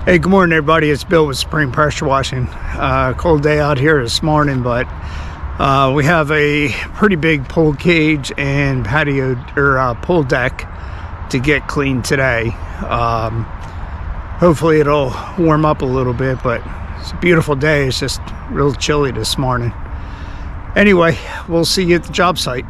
Hey, good morning everybody. It's Bill with Supreme Pressure Washing. Cold day out here this morning, but we have a pretty big pull cage and patio or pull deck to get cleaned today. Hopefully it'll warm up a little bit, but it's a beautiful day. It's just real chilly this morning. Anyway, we'll see you at the job site.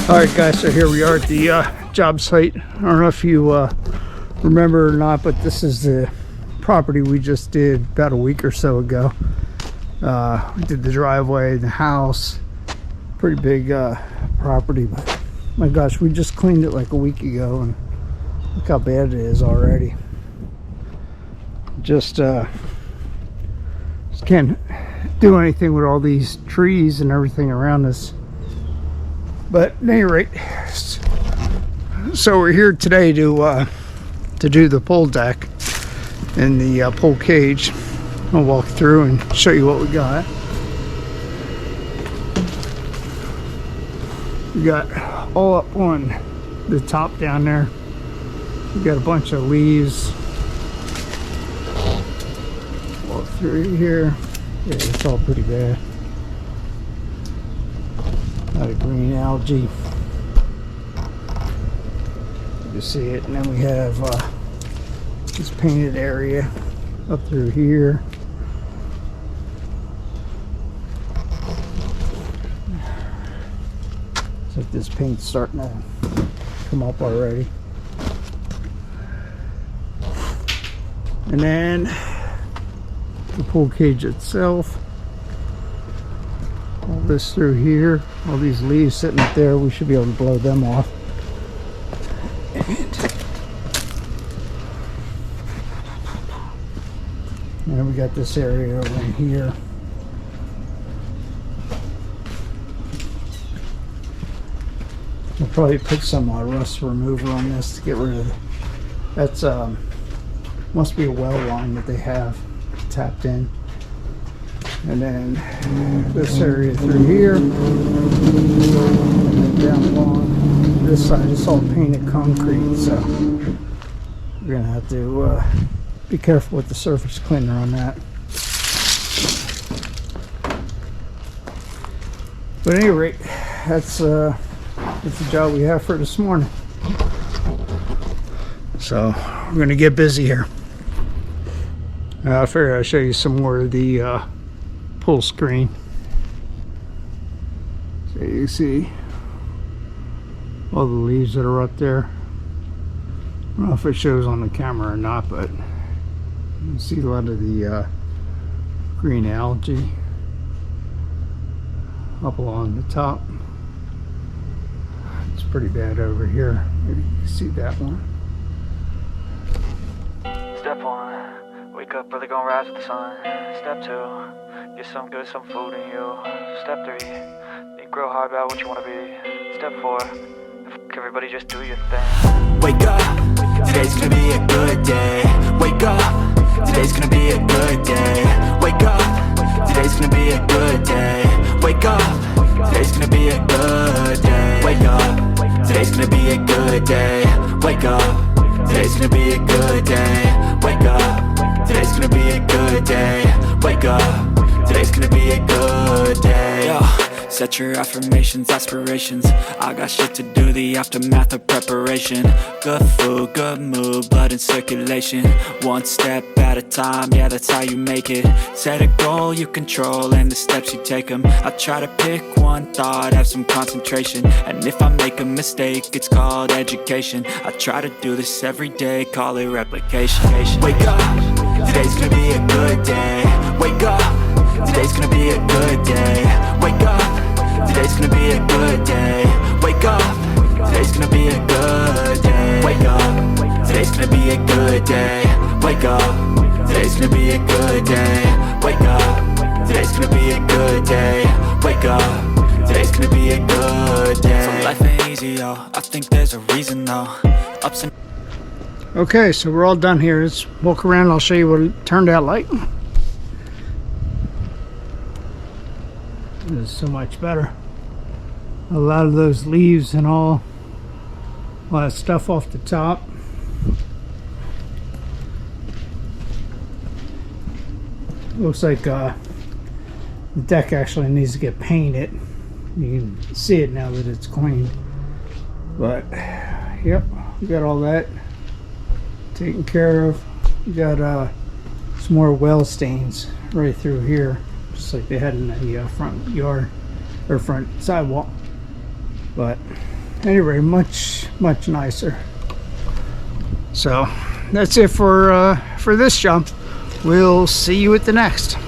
Alright guys, so here we are at the job site. I don't know if you remember or not, but this is the property we just did about a week or so ago. We did the driveway, the house, pretty big property, but my gosh, we just cleaned it like a week ago and look how bad it is already. Just can't do anything with all these trees and everything around us. But at any rate, so we're here today to do the pull deck and the pull cage. I'll walk through and show you what we got. We got all up on the top down there. We got a bunch of leaves. Walk through here. Yeah, it's all pretty bad. Lot of green algae. You can see it, and then we have this painted area up through here. Looks like this paint's starting to come up already. And then the pull cage itself. All this through here, all these leaves sitting up there, we should be able to blow them off. And then we got this area over in here. We'll probably put some rust remover on this to get rid of it. That's must be a well line that they have tapped in. And then this area through here, and then down along this side, it's all painted concrete, so we're gonna have to be careful with the surface cleaner on that. But at any rate, that's the job we have for this morning. So we're gonna get busy here. I figured I'll show you some more of the full screen, so you see all the leaves that are up there. I don't know if it shows on the camera or not, but you see a lot of the green algae up along the top. It's pretty bad over here. Maybe you can see that one. Step 1, wake up early, gonna rise with the sun. Step 2, get some food in you. Step 3, think real hard about what you want to be. Step 4, everybody just do your thing. Wake up, today's gonna be a good day. Wake up, today's gonna be a good day. Wake up, today's gonna be a good day. Wake up, today's gonna be a good day. Wake up, today's gonna be a good day. Wake up, today's gonna be a good day. Wake up, today's gonna be a good day. Wake up, today's gonna be a good day. Yo, set your affirmations, aspirations. I got shit to do, the aftermath of preparation. Good food, good mood, blood in circulation. One step at a time, yeah, that's how you make it. Set a goal you control and the steps you take them. I try to pick one thought, have some concentration. And if I make a mistake, it's called education. I try to do this every day, call it replication. Wake up, today's gonna be a good day. Wake up, today's gonna be a good day. Wake up, today's gonna be a good day. Wake up, today's gonna be a good day. Wake up, today's gonna be a good day. Wake up, today's gonna be a good day. Wake up, today's gonna be a good day. Wake up, today's gonna be a good day. So life ain't easy, yo, I think there's a reason though. Ups and Okay, so we're all done here. Let's walk around and I'll show you what it turned out like. This is so much better. A lot of those leaves and all that stuff off the top. Looks like the deck actually needs to get painted. You can see it now that it's clean. But yep, we got all that taken care of. We got some more well stains right through here, just like they had in the front yard or front sidewalk. But anyway, much nicer. So that's it for this jump. We'll see you at the next.